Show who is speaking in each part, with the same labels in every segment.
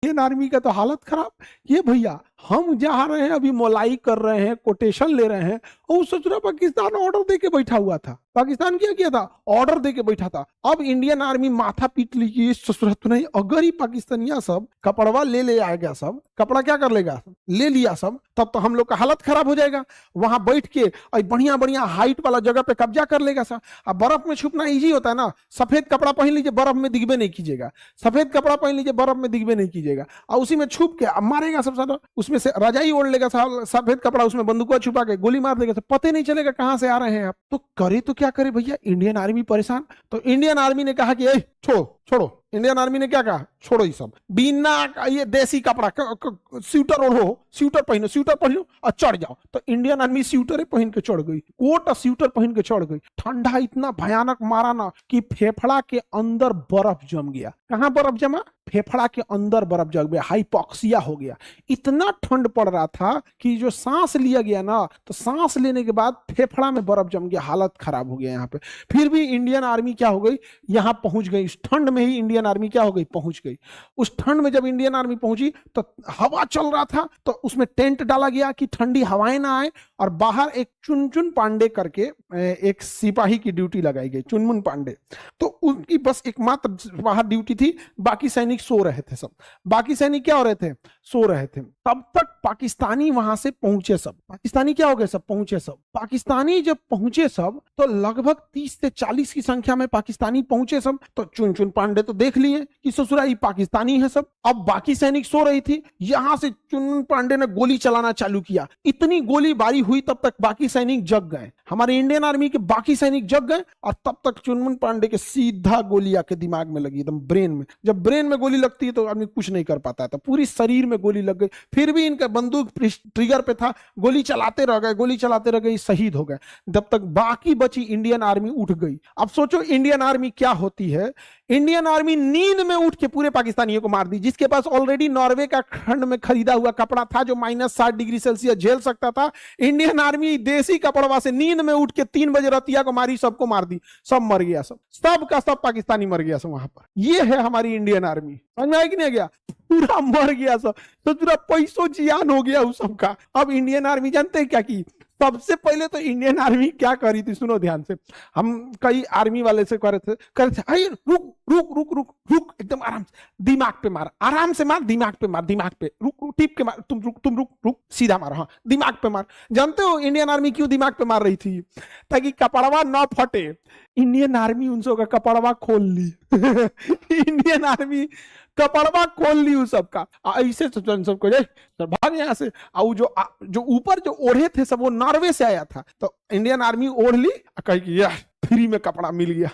Speaker 1: Indian army का तो हालत खराब। ये भैया हम जा रहे हैं अभी मोलाई कर रहे हैं, कोटेशन ले रहे हैं, और सोच रहा पाकिस्तान ऑर्डर दे के बैठा हुआ था। पाकिस्तान क्या किया था, ऑर्डर दे के बैठा था। अब इंडियन आर्मी माथा पीट ली कि ससुरत नहीं, अगर ही पाकिस्तानिया सब कपड़वा ले आएगा, सब कपड़ा क्या कर लेगा, ले लिया सब, तब तो हम लोग का हालत खराब हो जाएगा। वहां बैठ के बढ़िया बढ़िया हाइट वाला जगह पे कब्जा कर लेगा सब। अब बर्फ में छुपना इजी होता है ना, सफेद कपड़ा पहन लीजिए, बर्फ में दिखबे नहीं कीजिएगा, सफेद कपड़ा पहन लीजिए, बर्फ में दिखबे नहीं कीजिएगा, और उसी में छुप के अब मारेगा सब सारा। उसमें से रजाई ओढ़ लेगा, सफेद कपड़ा, उसमें बंदूक छुपा के गोली मार देगा, सब पता नहीं चलेगा कहां से आ रहे हैं आप। तो करे तो क्या करे भैया, इंडियन आर्मी परेशान। तो इंडियन आर्मी ने कहा कि छोड़ो छोड़ो, इंडियन आर्मी ने क्या कहा, छोड़ो ये सब, बिना ये देसी कपड़ा, स्वेटर ओढ़ो, स्वेटर पहनो और चढ़ जाओ। तो इंडियन आर्मी स्वेटर पहन के चढ़ गई, कोट और स्वेटर पहन के चढ़ गई। ठंडा इतना भयानक मारा ना कि फेफड़ा के अंदर बर्फ जम गया। कहां बर्फ जमा, फेफड़ा के अंदर बर्फ जम गया, हाइपोक्सिया हो गया। इतना ठंड पड़ रहा था कि जो सांस लिया गया ना, तो सांस लेने के बाद फेफड़ा में बर्फ जम गया, हालत खराब हो गया यहाँ पे। फिर भी इंडियन आर्मी क्या हो गई, यहां पहुंच गई। इस ठंड में ही इंडियन आर्मी क्या हो गई, पहुंच गई। उस ठंड में जब इंडियन आर्मी पहुंची तो हवा चल रहा था, तो उसमें टेंट डाला गया कि ठंडी हवाएं ना आए, और बाहर एक चुनचुन पांडे करके एक सिपाही की ड्यूटी लगाई गई, चुनमुन पांडे। तो उनकी बस एकमात्र बाहर ड्यूटी थी, बाकी सैनिक सो रहे थे सब। बाकी सैनिक क्या हो रहे थे, सो रहे थे। तब तक पाकिस्तानी वहां से पहुंचे सब। पाकिस्तानी क्या हो गए, सब पहुंचे सब। पाकिस्तानी जब पहुंचे सब, तो लगभग 30 से 40 की संख्या में पाकिस्तानी पहुंचे सब। तो चुनचुन पांडे तो देख लिए कि ससुराई पाकिस्तानी है सब। अब बाकी सैनिक सो रही थी, यहां से चुनमुन पांडे ने गोली चलाना चालू किया। इतनी गोलीबारी हुई, तब तक बाकी सैनिक जग गए, हमारे इंडियन आर्मी के बाकी सैनिक जग गए। और तब तक चुनमुन पांडे के सीधा गोली आके दिमाग में लगी, एकदम ब्रेन में। जब ब्रेन में गोली लगती है तो आदमी कुछ नहीं कर पाता है, तो पूरी शरीर में गोली लग गई। फिर भी इनका बंदूक ट्रिगर पे था, गोली चलाते रह गए, गोली चलाते रह गए, शहीद हो गए। जब तक बाकी बची इंडियन आर्मी उठ गई। अब सोचो इंडियन आर्मी क्या होती है। इंडियन आर्मी नींद में उठ के पूरे पाकिस्तानियों को मार दी। जिसके पास ऑलरेडी नॉर्वे का खंड में खरीदा हुआ कपड़ा था, जो -60 डिग्री सेल्सियस झेल सकता था, इंडियन आर्मी देसी कपड़वा से नींद में उठ के 3 बजे रतिया को मारी, सबको मार दी, सब मर गया, सब का सब पाकिस्तानी मर गया सब वहां पर। ये है हमारी इंडियन आर्मी। समझ में आया कि नहीं गया, पूरा मर गया सब, तो पूरा पैसों जियान हो गया उस सबका। अब इंडियन आर्मी जानते हैं क्या की, सबसे पहले तो इंडियन आर्मी क्या करी थी, सुनो ध्यान से। हम कई आर्मी वाले से करे थे रुक रुक रुक रुक रुक, एकदम आराम से दिमाग पे मार, आराम से मार, दिमाग पे मार, दिमाग पे रुक रुक टिप के मार, तुम रुक रुक सीधा मारो, हाँ दिमाग पे मार। जानते हो इंडियन आर्मी क्यों दिमाग पे मार रही थी, ताकि कपड़वा ना फटे। इंडियन आर्मी उन सब का कपड़वा खोल ली इंडियन आर्मी कपड़वा खोल ली उस सबका, ऐसे सबको भाग यहाँ से। और जो ऊपर जो ओढ़े थे सब, वो नॉर्वे से आया था। तो इंडियन आर्मी ओढ़ ली, कही कि यार फ्री में कपड़ा मिल गया,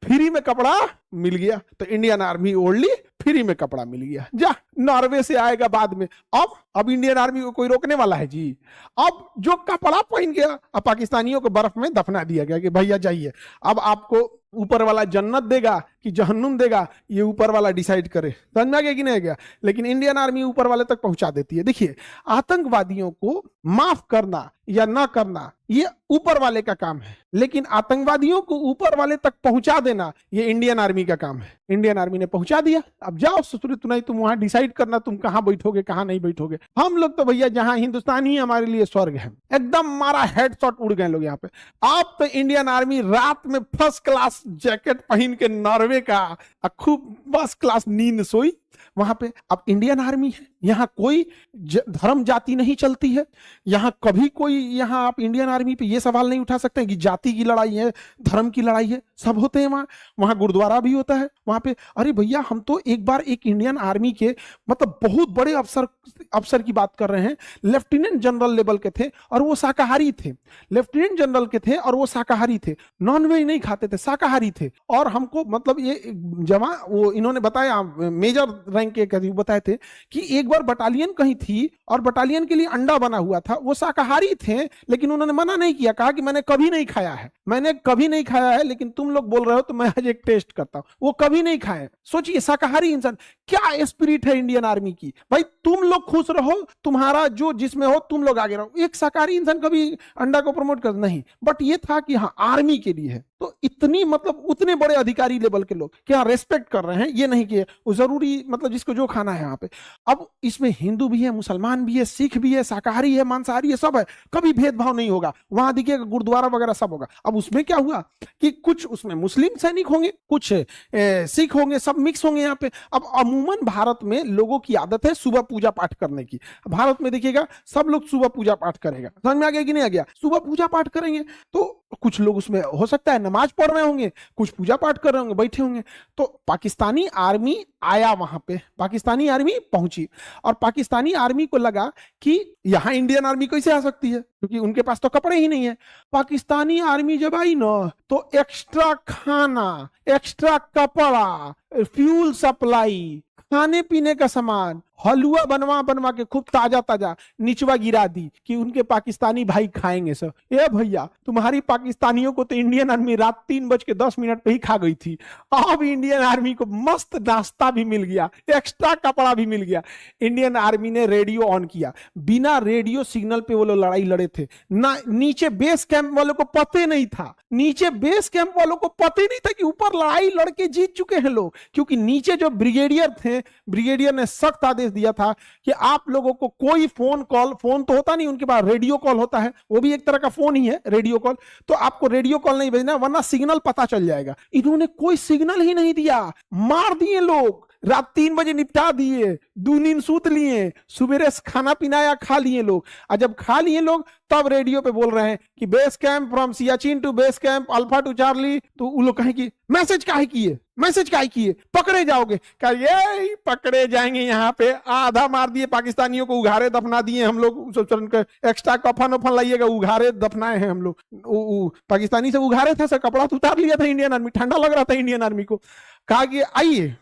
Speaker 1: फ्री में कपड़ा मिल गया। तो इंडियन आर्मी ओढ़ ली, फ्री में कपड़ा मिल गया, जा नॉर्वे से आएगा बाद में। अब इंडियन आर्मी को कोई रोकने वाला है जी। अब जो कपड़ा पहन गया, अब पाकिस्तानियों को बर्फ में दफना दिया गया कि भैया जाइए, अब आपको ऊपर वाला जन्नत देगा कि जहन्नुम देगा, ये ऊपर वाला डिसाइड करे। समझ में आ गया कि नहीं गया। लेकिन इंडियन आर्मी ऊपर वाले तक पहुंचा देती है। देखिए, आतंकवादियों को माफ करना या ना करना ये ऊपर वाले का काम है, लेकिन आतंकवादियों को ऊपर वाले तक पहुंचा देना ये इंडियन आर्मी का काम है। इंडियन आर्मी ने पहुंचा दिया, अब जाओ ससुर तुम वहां डिसाइड करना तुम कहां बैठोगे कहां नहीं बैठोगे। हम लोग तो भैया जहां हिंदुस्तान ही हमारे लिए स्वर्ग है, एकदम मारा हेडशॉट उड़ गए लोग यहाँ पे। आप तो इंडियन आर्मी रात में फर्स्ट क्लास जैकेट पहन के नॉर्वे का खूब फर्स्ट क्लास नींद सोई वहां पे। अब इंडियन आर्मी है, यहाँ कोई धर्म जाति नहीं चलती है। यहाँ कभी कोई, यहाँ आप इंडियन आर्मी पे ये सवाल नहीं उठा सकते कि जाति की लड़ाई है, धर्म की लड़ाई है, सब होते हैं वहां। वहां गुरुद्वारा भी होता है वहां पे। अरे भैया, हम तो एक बार एक इंडियन आर्मी के मतलब बहुत बड़े अफसर की बात कर रहे हैं, लेफ्टिनेंट जनरल लेवल के थे और वो शाकाहारी थे। लेफ्टिनेंट जनरल के थे और वो शाकाहारी थे, नॉनवेज नहीं खाते थे, शाकाहारी थे। और हमको मतलब ये जवान, वो इन्होंने बताया, मेजर रैंक के करीब बताए थे कि एक बार बटालियन कहीं थी और बटालियन के लिए अंडा बना हुआ था। वो शाकाहारी थे, लेकिन उन्होंने मना नहीं किया, कहा कि मैंने कभी नहीं खाया है, मैंने कभी नहीं खाया है, लेकिन तुम लोग बोल रहे हो तो मैं आज एक टेस्ट करता हूं। वो कभी नहीं खाए। सोचिए, शाकाहारी इंसान, क्या स्पिरिट है इंडियन आर्मी की। भाई तुम लोग खुश रहो, तुम्हारा जो जिसमें हो तुम लोग आगे रहो। एक शाकाहारी इंसान कभी अंडा को प्रमोट कर नहीं, बट ये था कि हाँ आर्मी के लिए है। तो इतनी मतलब उतने बड़े अधिकारी लेवल के लोग क्या रेस्पेक्ट कर रहे हैं, ये नहीं कि वो जरूरी मतलब जिसको जो खाना है यहाँ पे। अब इसमें हिंदू भी है, मुसलमान भी है, सिख भी है, शाकाहारी है, मांसाहारी है, सब है, कभी भेदभाव नहीं होगा। वहां देखिएगा गुरुद्वारा वगैरह सब होगा। अब उसमें क्या हुआ कि कुछ उसमें मुस्लिम सैनिक होंगे, कुछ सिख होंगे, सब मिक्स होंगे यहाँ पे। अब अमूमन भारत में लोगों की आदत है सुबह पूजा पाठ करने की। भारत में देखिएगा सब लोग सुबह पूजा पाठ करेगा, समझ में आ गया कि नहीं आ गया? सुबह पूजा पाठ करेंगे तो कुछ लोग उसमें हो सकता है नमाज पढ़ रहे होंगे, कुछ पूजा पाठ कर रहे होंगे, बैठे होंगे। तो पाकिस्तानी आर्मी आया वहां पे, पाकिस्तानी आर्मी पहुंची, और पाकिस्तानी आर्मी को लगा कि यहां इंडियन आर्मी कैसे आ सकती है, क्योंकि उनके पास तो कपड़े ही नहीं है। पाकिस्तानी आर्मी जब आई ना तो एक्स्ट्रा खाना, एक्स्ट्रा कपड़ा, फ्यूल सप्लाई, खाने पीने का सामान, हलवा बनवा बनवा के खूब ताजा ताजा निचवा गिरा दी कि उनके पाकिस्तानी भाई खाएंगे सब। ए भैया, तुम्हारी पाकिस्तानियों को तो इंडियन आर्मी रात 3:10 पे ही खा गई थी, अब इंडियन आर्मी को मस्त नाश्ता भी मिल गया, एक्स्ट्रा कपड़ा भी मिल गया। इंडियन आर्मी ने रेडियो ऑन किया, बिना रेडियो सिग्नल पे वो लोग लड़ाई लड़े थे ना। नीचे बेस कैंप वालों को पता नहीं था, नीचे बेस कैंप वालों को पता नहीं था कि ऊपर लड़ाई लड़के जीत चुके हैं लोग, क्योंकि नीचे जो ब्रिगेडियर थे, ब्रिगेडियर ने सख्त आदेश दिया था कि आप लोगों को कोई फोन कॉल, फोन तो होता नहीं उनके पास, रेडियो कॉल होता है, वो भी एक तरह का फोन ही है रेडियो कॉल, तो आपको रेडियो कॉल नहीं भेजना वरना सिग्नल पता चल जाएगा। इन्होंने कोई सिग्नल ही नहीं दिया, मार दिए लोग, रात 3 बजे निपटा दिए, 2 नींद सूत लिए, सुबेरे खाना पीना खा लिए लोग। और जब खा लिए लोग तब रेडियो पे बोल रहे हैं कि base camp from Siachen to base camp Alpha to Charlie. तो वो लोग कहें कि मैसेज काहे किए, मैसेज काहे किए, पकड़े जाओगे। कहिए पकड़े जाएंगे, यहाँ पे आधा मार दिए पाकिस्तानियों को, उघारे दफना दिए हम लोग, एक्स्ट्रा कफन वफन लाइएगा, उघारे दफनाए हैं हम लोग। पाकिस्तानी से उघारे थे, सर कपड़ा तो उतार लिया था इंडियन आर्मी, ठंडा लग रहा था इंडियन आर्मी को। कहा कि आइए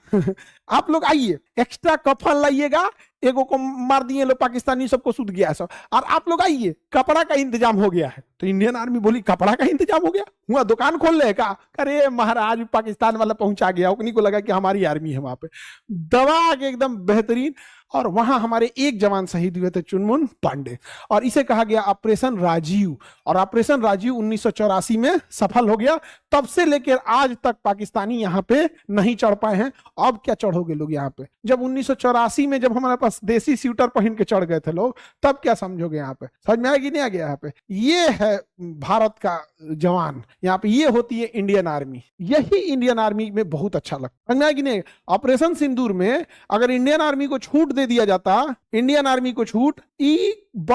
Speaker 1: आप लोग आइए, एक्स्ट्रा कफन लाइएगा, एगो को मार दिए लोग पाकिस्तानी, सबको सूत गया सब, और आप लोग आइए कपड़ा का इंतजाम हो गया है। तो इंडियन आर्मी बोली कपड़ा का इंतजाम हो गया, हुआ दुकान खोल ले का। अरे महाराज पाकिस्तान वाला पहुंचा गया, उन्हीं को लगा कि हमारी आर्मी है वहां पे, दबा के एकदम बेहतरीन। और वहां हमारे एक जवान शहीद हुए थे, चुनमुन पांडे, और इसे कहा गया ऑपरेशन राजीव। और ऑपरेशन राजीव 1984 में सफल हो गया। तब से लेकर आज तक पाकिस्तानी यहाँ पे नहीं चढ़ पाए हैं। अब क्या चढ़ोगे लोग यहाँ पे? जब 1984 में जब हमारे पास देसी स्वेटर पहन के चढ़ गए थे लोग, तब क्या समझोगे यहाँ पे? समझ में आएगी नहीं आ गया यहाँ पे? ये है भारत का जवान, यहाँ पे ये होती है इंडियन आर्मी। यही इंडियन आर्मी में बहुत अच्छा लगता, समझ में आएगी नहीं? ऑपरेशन सिंदूर में अगर इंडियन आर्मी को छूट दे दिया जाता, इंडियन आर्मी को छूट,